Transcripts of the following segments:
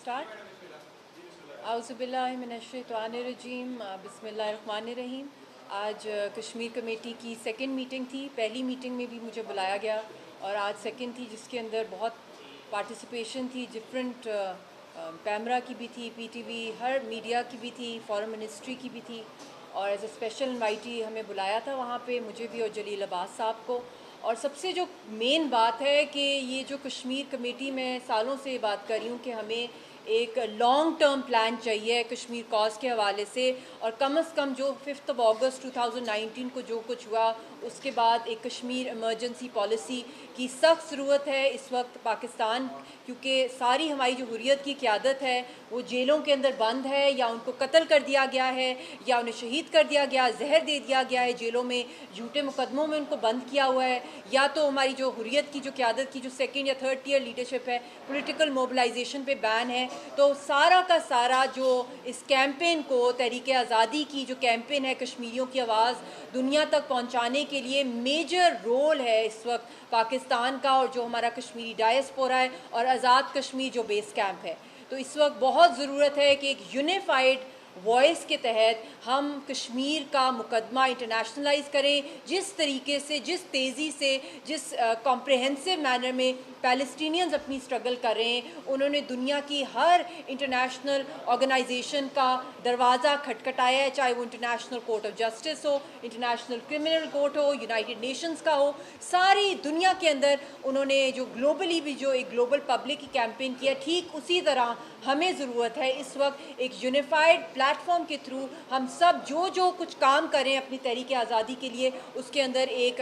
start? आउज़ुबिल्लाहिमिनश्शैतानिर्रजीम बिस्मिल्लाहिर्रहमानिर्रहीम। आज Kashmir committee की सेकंड मीटिंग थी। पहली मीटिंग में भी मुझे बुलाया गया और आज सेकंड थी, जिसके अंदर बहुत पार्टिसिपेशन थी। डिफरेंट पैमरा की भी थी, पीटीवी, हर मीडिया की भी थी, फॉरेन मिनिस्ट्री की भी थी और एज ए स्पेशल इनवाइटी हमें बुलाया था वहाँ पे, मुझे भी और जलील अब्बास साहब को। और सबसे जो मेन बात है कि ये जो कश्मीर कमेटी में सालों से बात कर रही हूँ कि हमें एक लॉन्ग टर्म प्लान चाहिए कश्मीर कॉज के हवाले से, और कम से कम जो 5 अगस्त 2019 को जो कुछ हुआ उसके बाद एक कश्मीर इमरजेंसी पॉलिसी की सख्त ज़रूरत है इस वक्त पाकिस्तान, क्योंकि सारी हमारी जो हुर्रियत की क़यादत है वो जेलों के अंदर बंद है, या उनको कत्ल कर दिया गया है या उन्हें शहीद कर दिया गया, जहर दे दिया गया है, जेलों में झूठे मुकदमों में उनको बंद किया हुआ है, या तो हमारी जो हुर्रियत की जो क़यादत की जो सेकेंड या थर्ड टियर लीडरशिप है, पॉलिटिकल मोबिलाइजेशन पे बैन है। तो सारा का सारा जो इस कैंपेन को, तहरीक आज़ादी की जो कैंपेन है, कश्मीरियों की आवाज़ दुनिया तक पहुंचाने के लिए मेजर रोल है इस वक्त पाकिस्तान का, और जो हमारा कश्मीरी डायस्पोरा है और आज़ाद कश्मीर जो बेस कैंप है। तो इस वक्त बहुत ज़रूरत है कि एक यूनिफाइड वॉइस के तहत हम कश्मीर का मुकदमा इंटरनेशनलाइज करें, जिस तरीके से, जिस तेज़ी से, जिस कॉम्प्रहेंसिव मैनर में पैलेस्टीनियंस अपनी स्ट्रगल कर रहे हैं। उन्होंने दुनिया की हर इंटरनेशनल ऑर्गेनाइजेशन का दरवाज़ा खटखटाया है, चाहे वो इंटरनेशनल कोर्ट ऑफ जस्टिस हो, इंटरनेशनल क्रिमिनल कोर्ट हो, यूनाइटेड नेशंस का हो, सारी दुनिया के अंदर उन्होंने जो ग्लोबली भी जो एक ग्लोबल पब्लिक की कैंपेन किया, ठीक उसी तरह हमें ज़रूरत है इस वक्त एक यूनिफाइड प्लेटफॉर्म के थ्रू हम सब जो कुछ काम करें अपनी तहरीक आज़ादी के लिए, उसके अंदर एक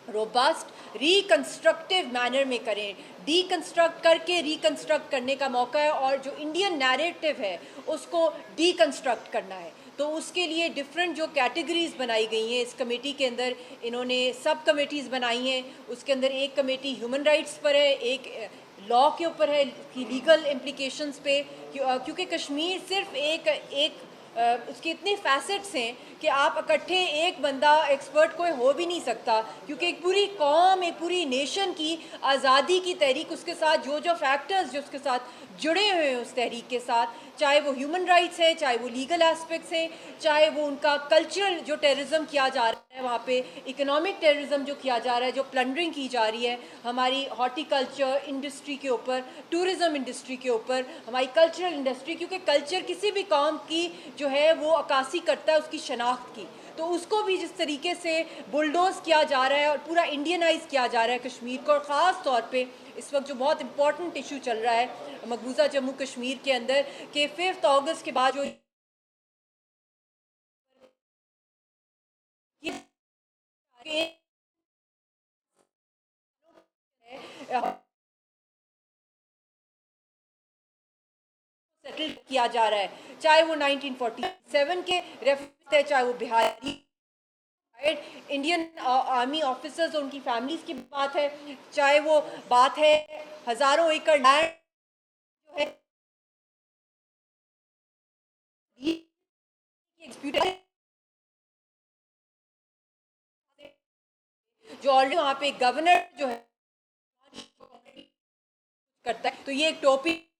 रोबस्ट रिकन्स्ट्रक्टिव मैनर में करें। डीकन्स्ट्रक्ट करके रिकन्स्ट्रक्ट करने का मौका है, और जो इंडियन नैरेटिव है उसको डीकन्स्ट्रक्ट करना है। तो उसके लिए डिफरेंट जो कैटेगरीज़ बनाई गई हैं इस कमेटी के अंदर, इन्होंने सब कमेटीज़ बनाई हैं। उसके अंदर एक कमेटी ह्यूमन राइट्स पर है, एक लॉ के ऊपर है कि लीगल इम्प्लिकेशंस पे, क्योंकि कश्मीर सिर्फ एक उसके इतने फैसेट्स हैं कि आप इकट्ठे एक बंदा एक्सपर्ट कोई हो भी नहीं सकता, क्योंकि एक पूरी कौम, एक पूरी नेशन की आज़ादी की तहरीक, उसके साथ जो फैक्टर्स जो उसके साथ जुड़े हुए हैं उस तहरीक के साथ, चाहे वो ह्यूमन राइट्स हैं, चाहे वो लीगल एस्पेक्ट्स हैं, चाहे वो उनका कल्चरल जो टेररिज्म किया जा रहा है वहाँ पे, इकोनॉमिक टेररिज्म जो किया जा रहा है, जो प्लंडरिंग की जा रही है हमारी हॉर्टिकल्चर इंडस्ट्री के ऊपर, टूरिज़म इंडस्ट्री के ऊपर, हमारी कल्चरल इंडस्ट्री, क्योंकि कल्चर किसी भी कौम की जो है वो अक्कासी करता है उसकी शनाख्त की। तो उसको भी जिस तरीके से बुलडोज किया जा रहा है और पूरा इंडियनाइज किया जा रहा है कश्मीर को, और ख़ास तौर पे इस वक्त जो बहुत इंपॉर्टेंट इशू चल रहा है मकबूजा जम्मू कश्मीर के अंदर कि 5 अगस्त के बाद जो सेटल किया जा रहा है, चाहे वो 1947 के रेफरेंस है, चाहे वो बिहारी इंडियन आर्मी ऑफिसर्स और उनकी फैमिलीज की बात है, चाहे वो बात है हज़ारों एकड़ लैंड जो है जो ऑलरेडी वहाँ पे गवर्नर जो है करता है। तो ये एक टॉपिक